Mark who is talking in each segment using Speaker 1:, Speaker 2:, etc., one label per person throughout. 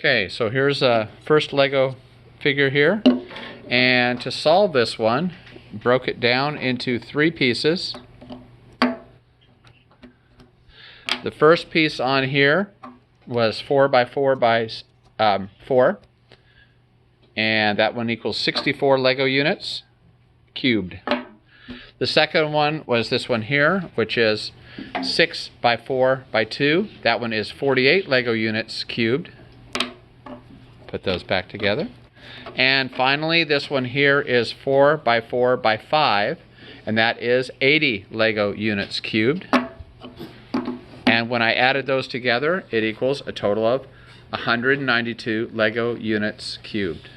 Speaker 1: Okay, so here's a first Lego figure here. And to solve this one, broke it down into 3 pieces. The first piece on here was 4 by 4 by 4. And that one equals 64 Lego units cubed. The second one was this one here, which is 6 by 4 by 2. That one is 48 Lego units cubed. Put those back together. And finally, this one here is 4 by 4 by 5, and that is 80 Lego units cubed. And when I added those together, it equals a total of 192 Lego units cubed.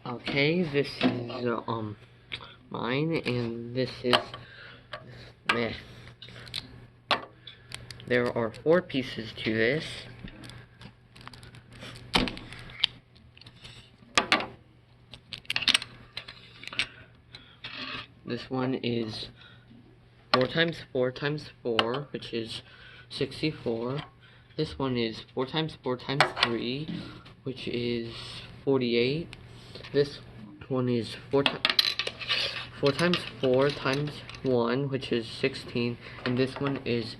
Speaker 2: Okay, this is mine, and this is meh. There are 4 pieces to this. This one is 4 times 4 times 4, which is 64. This one is 4 times 4 times 3, which is 48. This one is 4 times 4 times 1, which is 16. And this one is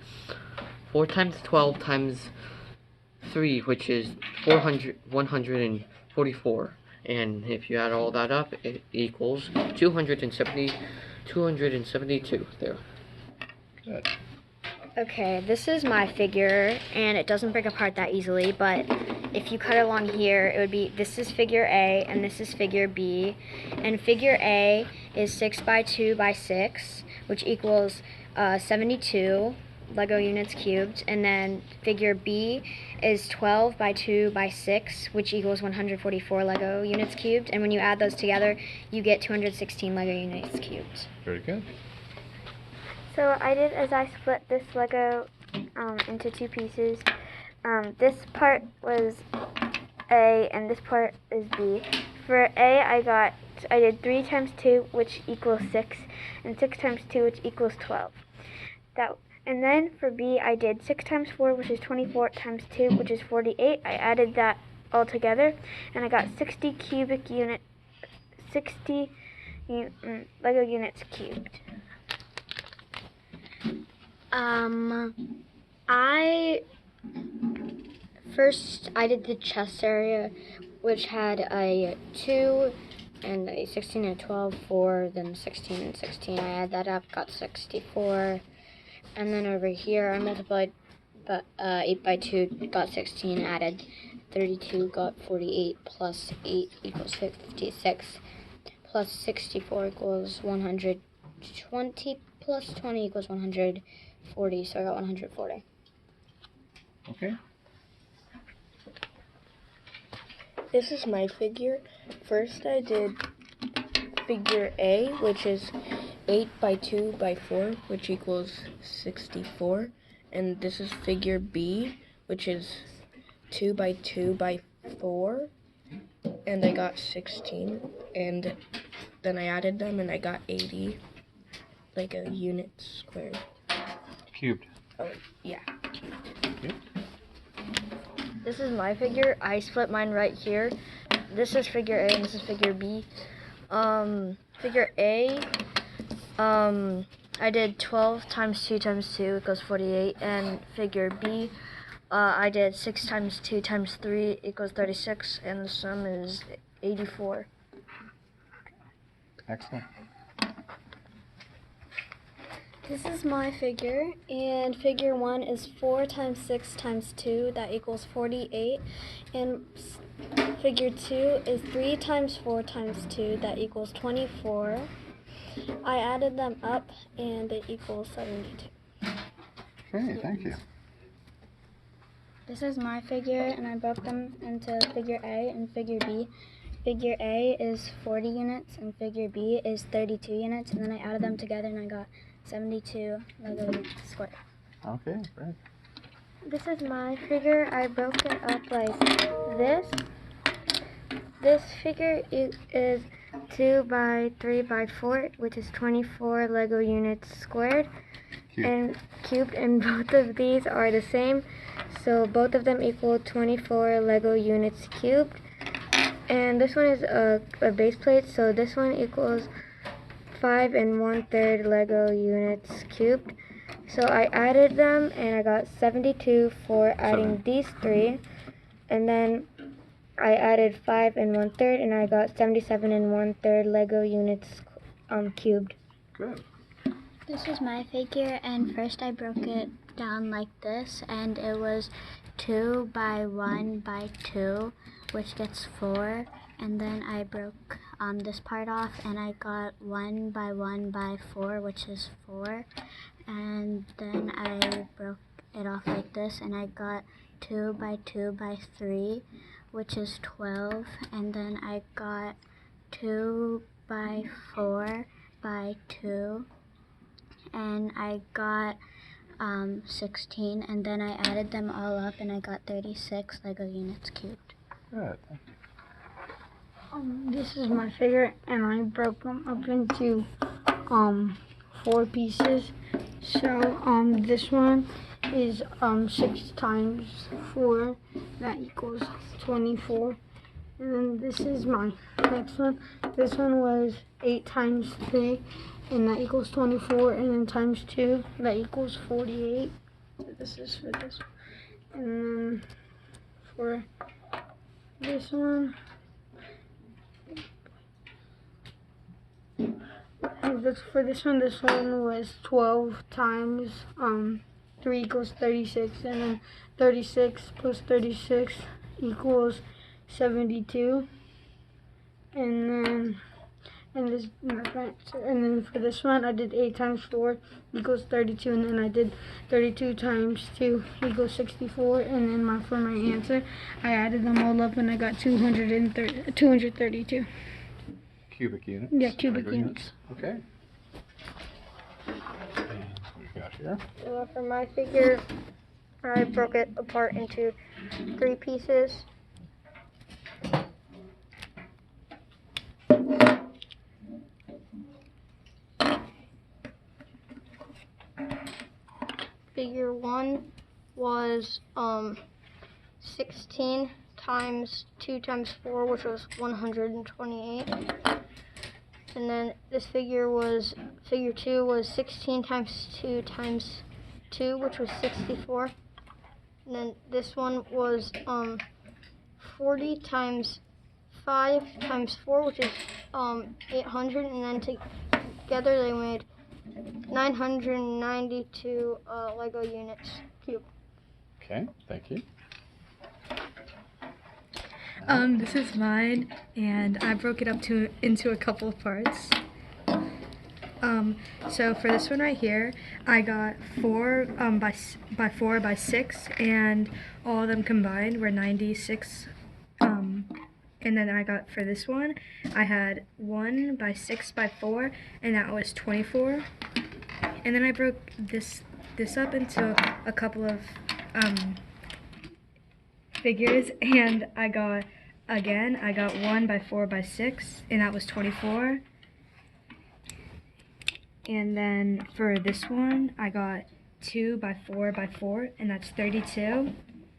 Speaker 2: 4 times 12 times 3, which is 144. And if you add all that up, it equals 272 there.
Speaker 1: Good.
Speaker 3: Okay, this is my figure, and it doesn't break apart that easily, but if you cut along here, it would be, this is figure A, and this is figure B, and figure A is 6 by 2 by 6, which equals 72 Lego units cubed, and then figure B is 12 by 2 by 6, which equals 144 Lego units cubed, and when you add those together, you get 216 Lego units cubed.
Speaker 1: Very good.
Speaker 4: So I did as I split this Lego into 2 pieces. This part was A and this part is B. For A, I did 3 times 2, which equals 6, and 6 times 2, which equals 12. And then for B, I did 6 times 4, which is 24, times 2, which is 48. I added that all together, and I got 60 Lego units cubed.
Speaker 3: I did the chest area, which had a 2 and a 16 and a 12, 4, then 16 and 16. I added that up, got 64. And then over here, I multiplied 8 by 2, got 16, added 32, got 48, plus 8 equals 56, plus 64 equals 120, plus 20 equals 140, so I got 140.
Speaker 1: Okay.
Speaker 5: This is my figure. First I did figure A, which is 8 by 2 by 4, which equals 64. And this is figure B, which is 2 by 2 by 4, and I got 16. And then I added them, and I got 80, like a unit squared.
Speaker 1: Cubed.
Speaker 5: Oh, yeah.
Speaker 1: Cubed.
Speaker 3: This is my figure. I split mine right here. This is figure A and this is figure B. Figure A, I did 12 times 2 times 2 equals 48, and figure B, I did 6 times 2 times 3 equals 36, and the sum is 84.
Speaker 1: Excellent.
Speaker 4: This is my figure, and figure 1 is 4 times 6 times 2, that equals 48, and figure 2 is 3 times 4 times 2, that equals 24. I added them up, and it equals 72.
Speaker 1: Okay, thank you.
Speaker 4: This is my figure, and I broke them into figure A and figure B. Figure A is 40 units, and figure B is 32 units, and then I added them together, and I got 72 Lego units squared.
Speaker 1: Okay, great.
Speaker 4: This is my figure. I broke it up like this. This figure is 2 by 3 by 4, which is 24 Lego units squared.
Speaker 3: and cubed, and both of these are the same. So both of them equal 24 Lego units cubed. And this one is a base plate, so this one equals 5 1/3 Lego units cubed. So I added them and I got 72 for adding these three. And then I added 5 1/3 and I got 77 1/3 Lego units cubed.
Speaker 1: Good.
Speaker 6: This is my figure, and first I broke it down like this, and it was 2 by 1 by 2, which gets 4. And then I broke this part off, and I got 1 by 1 by 4, which is 4. And then I broke it off like this, and I got 2 by 2 by 3, which is 12. And then I got 2 by 4 by 2, and I got 16, and then I added them all up and I got 36 Lego units cubed.
Speaker 1: Good.
Speaker 3: This is my figure, and I broke them up into 4 pieces. So this one is 6 times 4, that equals 24. And then this is my next one. This one was 8 times 3, and that equals 24. And then times 2, that equals 48. So this is for this one. And then for this one, this one was 12 times 3 equals 36, and then 36 plus 36 equals 72. And then for this one I did 8 times 4 equals 32, and then I did 32 times 2 equals 64. And then for my answer, I added them all up and I got 232.
Speaker 1: Cubic units.
Speaker 3: Yeah, cubic
Speaker 1: Lego
Speaker 3: units.
Speaker 1: Okay. And what we got here?
Speaker 3: For my figure, I broke it apart into 3 pieces. Figure 1 was 16 times 2 times 4, which was 128. And then this figure 2 was 16 times 2 times 2, which was 64. And then this one was 40 times 5 times 4, which is 800. And then together they made 992 Lego units cubed.
Speaker 1: Okay, thank you.
Speaker 7: This is mine, and I broke it up into a couple of parts. So for this one right here, I got 4 by 4 by 6, and all of them combined were 96. And then I got, for this one, I had 1 by 6 by 4, and that was 24. And then I broke this up into a couple of figures, and I got 1 by 4 by 6, and that was 24. And then for this one, I got 2 by 4 by 4, and that's 32.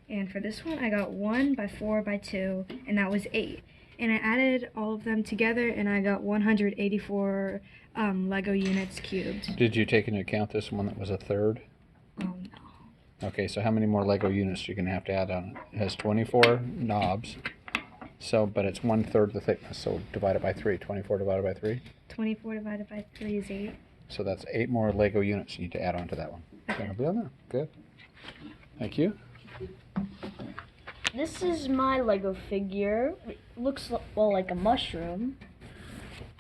Speaker 7: And for this one, I got 1 by 4 by 2, and that was 8. And I added all of them together, and I got 184 Lego units cubed.
Speaker 1: Did you take into account this one that was a third?
Speaker 7: Oh no.
Speaker 1: Okay, so how many more Lego units are you going to have to add on it? It has 24 knobs, but it's 1/3 the thickness, so divide it by 3. 24 divided by 3?
Speaker 7: 24 divided by 3 is 8.
Speaker 1: So that's 8 more Lego units you need to add on to that one. Okay, I'll be on there. Good. Thank you.
Speaker 8: This is my Lego figure. It looks like a mushroom.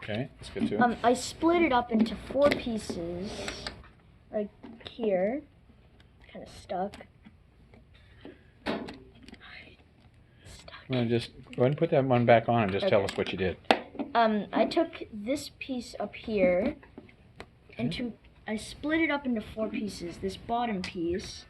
Speaker 1: Okay, let's get to it.
Speaker 8: I split it up into 4 pieces, like here. Kind of stuck.
Speaker 1: Well, just go ahead and put that one back on and just tell us what you did.
Speaker 8: I took this piece up here I split it up into 4 pieces. This bottom piece